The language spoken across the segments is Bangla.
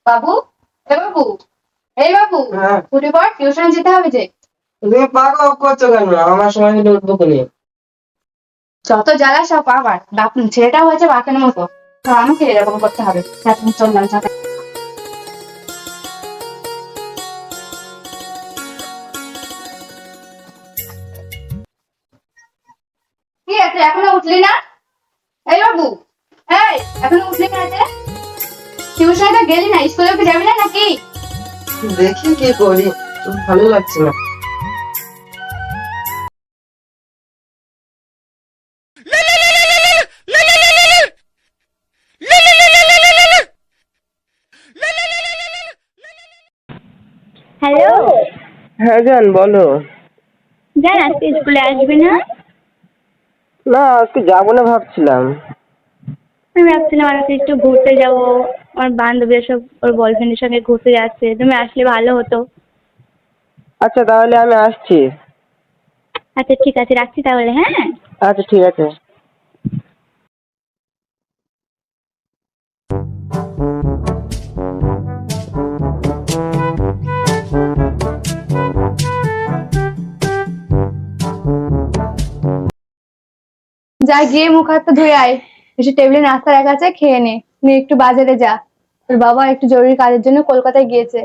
বাবু, এ বাবু, এই বাবু, হ্যাঁ, উঠে পড়, টিউশনে যেতে হবে যে। তুমি পাগল করছো কেন? আমার সময় হলে উঠবো কোনে? যত জ্বালা সব আবার বাপ, ছেলেটাও হয়েছে বাপের মতো। তো আমাকে এরকম করতে হবে। এখন চললাম সাথে। কি আছে, এখনো উঠলি না? এই বাবু, এই, এখনো উঠলি না যে? টিউশনে তো গেলি না, স্কুলে কি যাবি না নাকি? দেখি কি করি, ভালো লাগছে না। হ্যালো। হ্যাঁ জান, বলো। জান, আজকে স্কুলে আসবে না? না, আজকে যাবো না ভাবছিলাম। আমি ভাবছিলাম আজকে একটু ঘুরতে যাব। আমার বান্ধবীরা সব ওর বয়ফ্রেন্ডের সঙ্গে ঘুরতে যাচ্ছে, তুমি আসলে ভালো হতো। আচ্ছা, তাহলে আমি আসছি। আচ্ছা ঠিক আছে, রাখছি তাহলে, হ্যাঁ। আচ্ছা ঠিক আছে। যা, গিয়ে মুখ হাত পা ধুয়ে আয়। এসে টেবিলে নাস্তা রাখা আছে, খেয়ে নে। নিয়ে একটু বাজারে যা, তোর বাবা একটু জরুরি কাজের জন্য কলকাতায় গিয়েছে।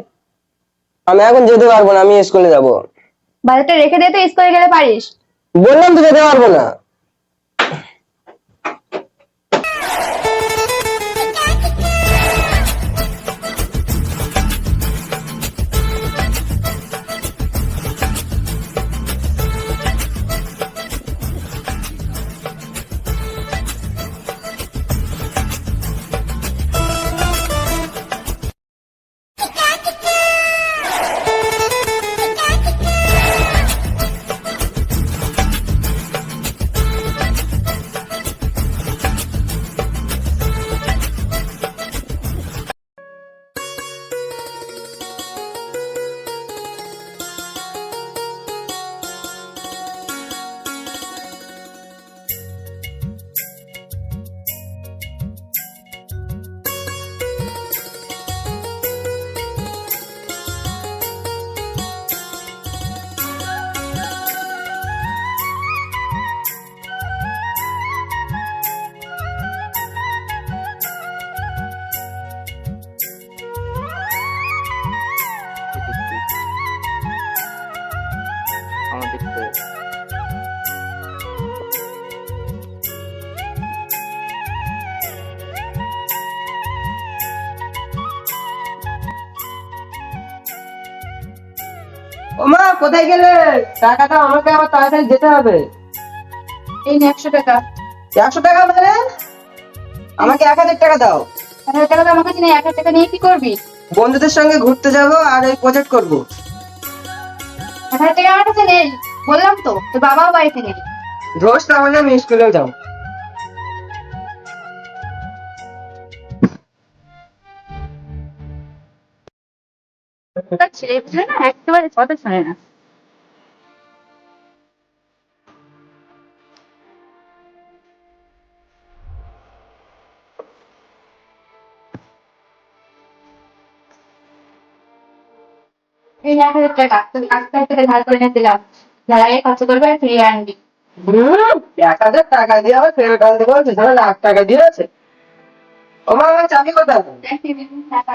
আমি এখন যেতে পারবো না, আমি স্কুলে যাব। বাজারটা রেখে দিয়ে তো স্কুলে গেলে পারিস। বললাম তো যেতে পারবো না। ওমা, কোথায় গেলে? টাকা দাও আমাকে, আবার তাড়াতাড়ি যেতে হবে। এই নে 100 টাকা। 100 টাকা মানে? আমাকে 1000 টাকা দাও। 1000 টাকা তো আমার কাছে নেই, 1000 টাকা নিয়ে কি করবি? বন্ধুদের সঙ্গে ঘুরতে যাব আর এই প্রজেক্ট করব। 1000 টাকা আমার কাছে নেই, বললাম তো, তোর বাবাও বাড়িতে নেই। রোজ তাহলে আমি স্কুলেও যাও। তার ছেলে বুঝলে না, একেবারে কথা শোনে না। এই 1000 টাকা তোর কাছ থেকে ধার করে নিয়ে দিলাম। যার আগে খরচ করবে আর ফিরিয়ে আনবি। 1000 টাকা দিয়ে আবার ফেরত আনতে বলছে, ধরো 1,00,000 টাকা দিয়েছে। ওমা, আমার চাবি কোথায়? দেখ, টাকা।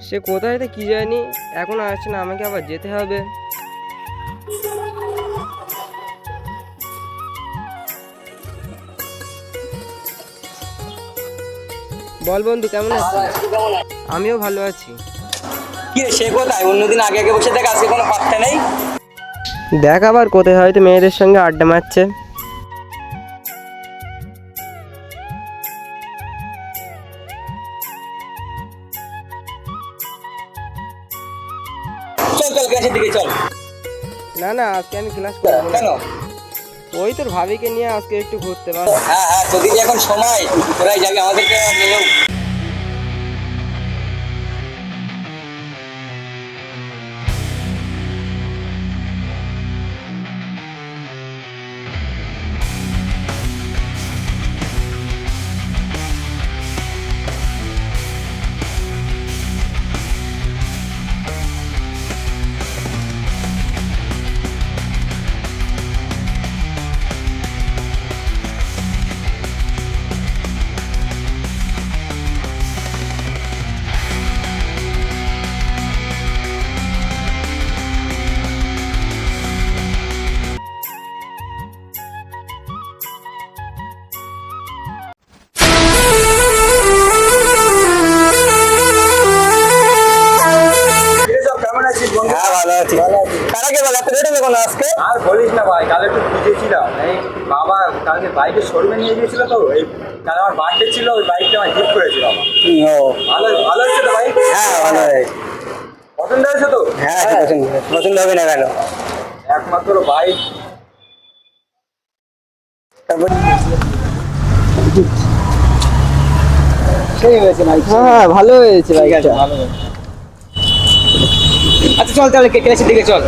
সে কোথায় তা কি জানি, এখন আসছে না, আমাকে আবার যেতে হবে। বল বন্ধু, কেমন আছিস? আমিও ভালো আছি। কি রে, সে কোথায়? অন্যদিন আগে আগে বসে থাকে, আজকে কোনো পাত্তা নেই। দেখ আবার কোথায়, হয়তো মেয়েদের সঙ্গে আড্ডা মারছে। চল চল, ক্লাসের দিকে চল। না না, আজকে আমি ক্লাস করবো না। কেন? ওই তোর ভাবিকে নিয়ে আজকে একটু ঘুরতে পার। হ্যাঁ হ্যাঁ, তোদের এখন সময়, তোরাই যাবি, আমাদেরকে আর নিলেও। ভালো আছি। তার আগে বল, এত লেট হলো কেন আজকে? আর বলিস না ভাই, কাল একটু বুঝেছিলাম। এই বাবা কালকে বাইকের শোরুমে নিয়ে গিয়েছিল, তো এই কাল আমার বার্থডে ছিল, ওই বাইকটা আমার গিফট করেছিল বাবা। ও ভালো ভালো হচ্ছে তো ভাই? হ্যাঁ, ভালো হয়েছে। পছন্দ হয়েছে তো? হ্যাঁ, পছন্দ পছন্দ হবে না কেন? একমাত্র বাইক। তারপর সেই হয়েছে ভাই। হ্যাঁ, ভালো হয়েছে ভাই। ভালো হয়েছে। আচ্ছা চল তাহলে ক্লাসের দিকে চল।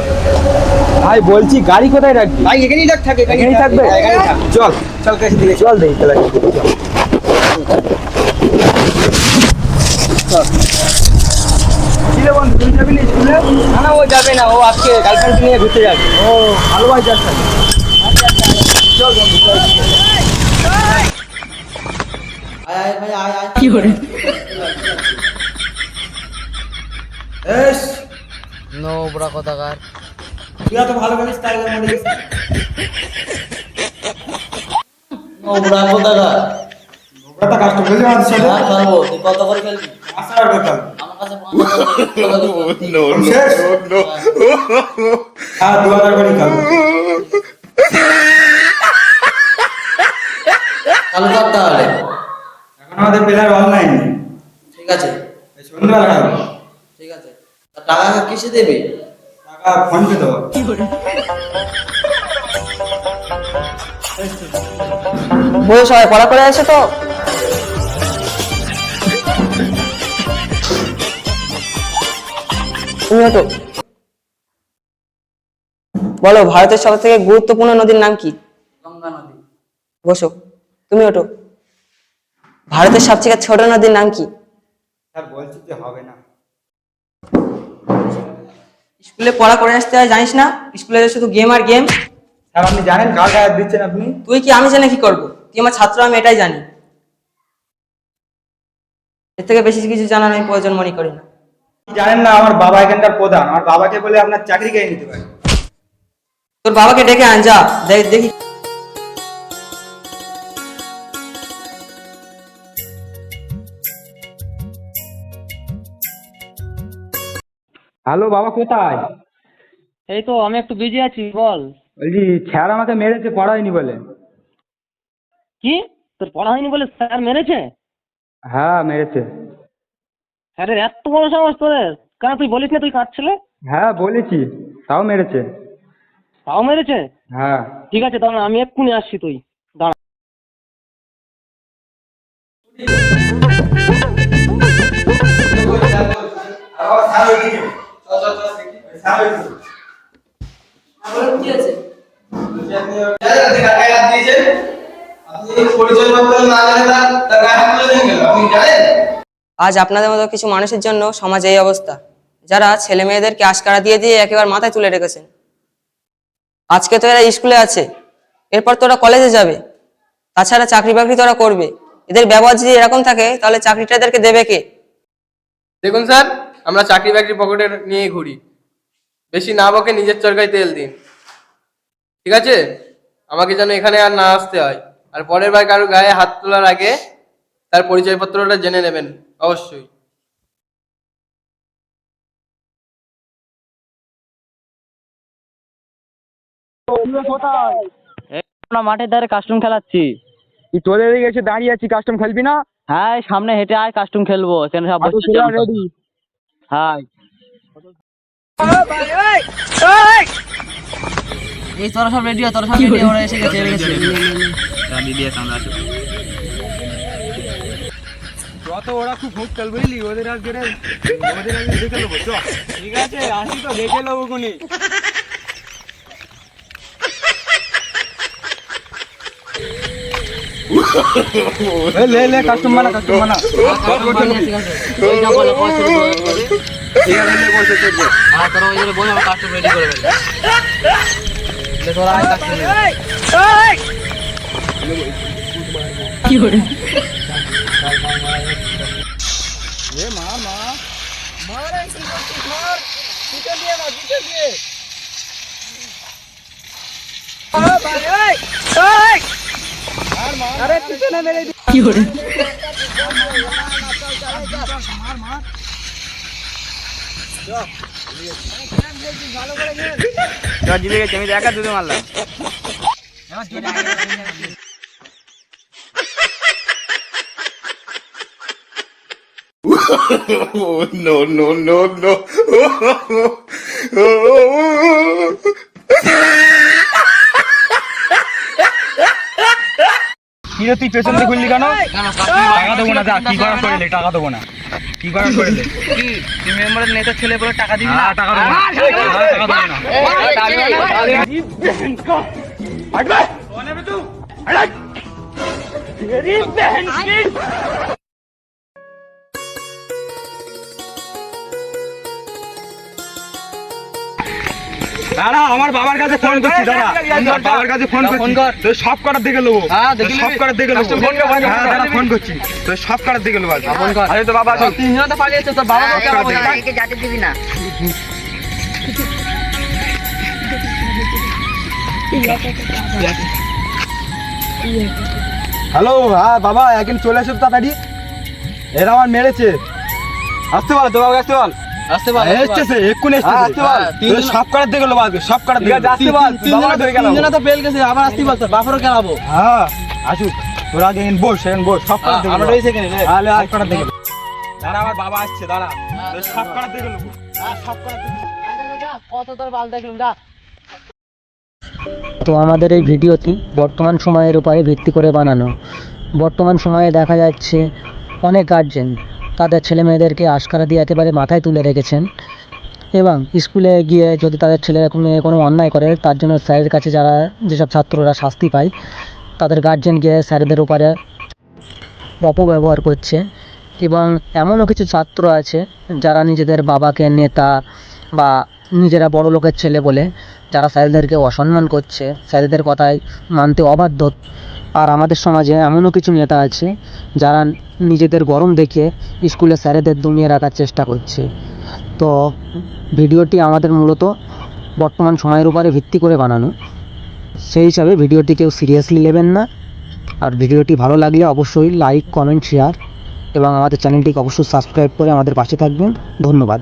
ভাই বলছি গাড়ি কোথায় রাখবি? ভাই এখানেই থাকবে, এখানেই থাকবে? এখানেই থাক। চল চল ক্লাসের দিকে চল, দেখি তাহলে। কিরে বন্ধু, তুই যাবি না স্কুলে? না না, ও যাবে না, ও আজকে গার্লফ্রেন্ড নিয়ে ঘুরতে যাবে। ও ভালো ভাই, যাস তাহলে। চল বন্ধু চল। নোবরা কথাকার। তুই এত ভালো গাড়ি স্টাইলের মধ্যে গেছিস। নোবরা কথাকার। ওটা তো কাস্টম খেলবি আমাদের সাথে? আর খেলবো, তুই কত করে খেলবি? আসার আগে কাল আমার কাছে 5000 শেষ। হ্যাঁ 2000 করে খেলবো। চালু কর তাহলে। এখন আমাদের প্লেয়ার ভালো নাই। ঠিক আছে, সন্ধ্যাবেলা খেলবো। ঠিক আছে। তা টাকা কিসে দেবে? টাকা ফোন পে দেবো। বলো সবাই পড়া করে আছে তো? তুমিও তো বলো, ভারতের সব থেকে গুরুত্বপূর্ণ নদীর নাম কি? গঙ্গা নদী। বসো। তুমি ওঠো। ভারতের সবচেয়ে ছোট নদীর নাম কি? স্যার বলছি যে হবে না। স্কুলে পড়া করে আসতে হয় জানিস না? স্কুলে শুধু গেম আর গেম। স্যার আপনি জানেন কার গায়ে হাত দিচ্ছেন আপনি? তুই কি আমি জানি কি করবো? তুই আমার ছাত্র, আমি এটাই জানি। এর থেকে বেশি কিছু জানার আমি প্রয়োজন মনে করি না। আপনি জানেন না আমার বাবা এখানকার প্রধান, আমার বাবাকে বলে আপনার চাকরি খেয়ে নিতে পারে। তোর বাবাকে ডেকে আন, যা দেখি। হ্যালো বাবা, কোথায়? এই তো আমি একটু বিজি আছি, বল। বলছি স্যার আমাকে মেরেছে পড়ায়নি বলে। কি, তোর পড়া হয়নি বলে স্যার মেরেছে? হ্যাঁ মেরেছে। স্যারের এত বড় সাহস তোদের! কেন তুই বলিস না তুই কাঁদছিলে? হ্যাঁ বলেছি, তাও মেরেছে। তাও মেরেছে? হ্যাঁ ঠিক আছে, তাহলে আমি এক্ষুনি আসছি, তুই দাঁড়া। আজ আপনাদের মতো কিছু মানুষের জন্য সমাজে এই অবস্থা, যারা ছেলে মেয়েদেরকে আশকারা দিয়ে দিয়ে একেবারে মাথায় তুলে রেখেছেন। আজকে তো এরা স্কুলে আছে, এরপর তো ওরা কলেজে যাবে, তাছাড়া চাকরি বাকরি তো ওরা করবে। এদের ব্যবহার যদি এরকম থাকে তাহলে চাকরিটা এদেরকে দেবে কে? দেখুন স্যার, আমরা চাকরি বাকরি পকেটে নিয়ে ঘুরি, বেশি না বকে নিজের চরকায় তেল দিন, ঠিক আছে? আমাকে যেন এখানে আর না আসতে হয়। আর পরের বার কারো গায়ে হাত তোলার আগে তার পরিচয়পত্রটা জেনে নেবেন অবশ্যই। আমরা মাঠের ধারে কাস্টম খেলাচ্ছি। তুই তোদের এদিকে এসে দাঁড়িয়ে আছি, কাস্টম খেলবি না? হ্যাঁ, এই সামনে হেঁটে আয়, কাস্টম খেলবো। এখানে সব বসে রেডি। হ্যাঁ, এই তোরা সব রেডি, তোরা সব রেডি, ওরা এসে গেছে। যত ওরা খুব ভোগ খেল বুঝলি, ওদের আজকে দেখে নেবো। চ ঠিক আছে, আসি তো দেখে নেবো কোনি। লে কাস্টম বানা, কাস্টম বানা। জিতে গেছি, আমি একা দুটো মারলাম। কি রে তুই পেছন দিয়ে ঘুরলি কেন? টাকা দেবো না, যা। কি করার করলে? টাকা দেবো না। কি করার করলে? তুই মেম্বারের নেতার ছেলে বলে টাকা দিবি না? টাকা দেবো না, টাকা দেবো না। দাঁড়া, আমার বাবার কাছে ফোন করছি, দাঁড়া। আমার বাবার কাছে ফোন করছি, তোর সব করার দেখে নেবো, সব করার দেখে নেবো। হ্যাঁ দাঁড়া, ফোন করছি, তোর সব করার দেখে নেবো। আরে তো বাবা তিনজন তো পালিয়েছে, তোর বাবা মাকে সব করার আমাকে যেতে দিবি না। হ্যালো, হ্যাঁ বাবা, এখন চলে আসো তাড়াতাড়ি। এরা আমার মেরেছে। আসতে বল, তো বাবা আসতে বল। আসতে পারে এসেছে, এক্ষুনি আসতে বল। তোর সব করার দেখে নেবো, আগে সব করার দেখে নেবো। আসতে বল, তিনজনে তো বেল গেছে, আবার আসতে বল, তোর বাপেরও খেলাবো। হ্যাঁ আসুক, তোরা আগে এখানে বস, এখানে বস, সব করার দেখে আমরা নেবো। রয়েছে এখানে, রে। তাহলে আর করার দেখে নেবো। দাঁড়া, আমার বাবা আসছে, দাঁড়া। তোর সব করার দেখে নেবো। সব করার দেখে নেবো। কত তোর বাল দেখলাম, যা। তো আমাদের এই ভিডিওটি বর্তমান সময়ের উপরে ভিত্তি করে বানানো। বর্তমান সময়ে দেখা যাচ্ছে অনেক গার্জেন তাদের ছেলে মেয়েদেরকে আশকারা দিয়ে একেবারে মাথায় তুলে রেখেছেন, এবং স্কুলে গিয়ে যদি তাদের ছেলে কোনো অন্যায় করে তার জন্য স্যারের কাছে যারা যেসব ছাত্ররা শাস্তি পায়, তাদের গার্জেন গিয়ে স্যারদের উপরে অপব্যবহার করছে। এবং এমনও কিছু ছাত্র আছে যারা নিজেদের বাবাকে নেতা বা নিজেরা বড় লোকের ছেলে বলে যারা স্যারদেরকে অসম্মান করছে, স্যারদের কথায় মানতে অবাধ্য। আর আমাদের সমাজে এমনও কিছু নেতা আছে যারা নিজেদের গরম দেখিয়ে স্কুলে স্যারেদের দমিয়ে রাখার চেষ্টা করছে। তো ভিডিওটি আমাদের মূলত বর্তমান সময়ের উপরে ভিত্তি করে বানানো, সেই হিসাবে ভিডিওটি কেউ সিরিয়াসলি নেবেন না। আর ভিডিওটি ভালো লাগলে অবশ্যই লাইক, কমেন্ট, শেয়ার এবং আমাদের চ্যানেলটিকে অবশ্যই সাবস্ক্রাইব করে আমাদের পাশে থাকবেন। ধন্যবাদ।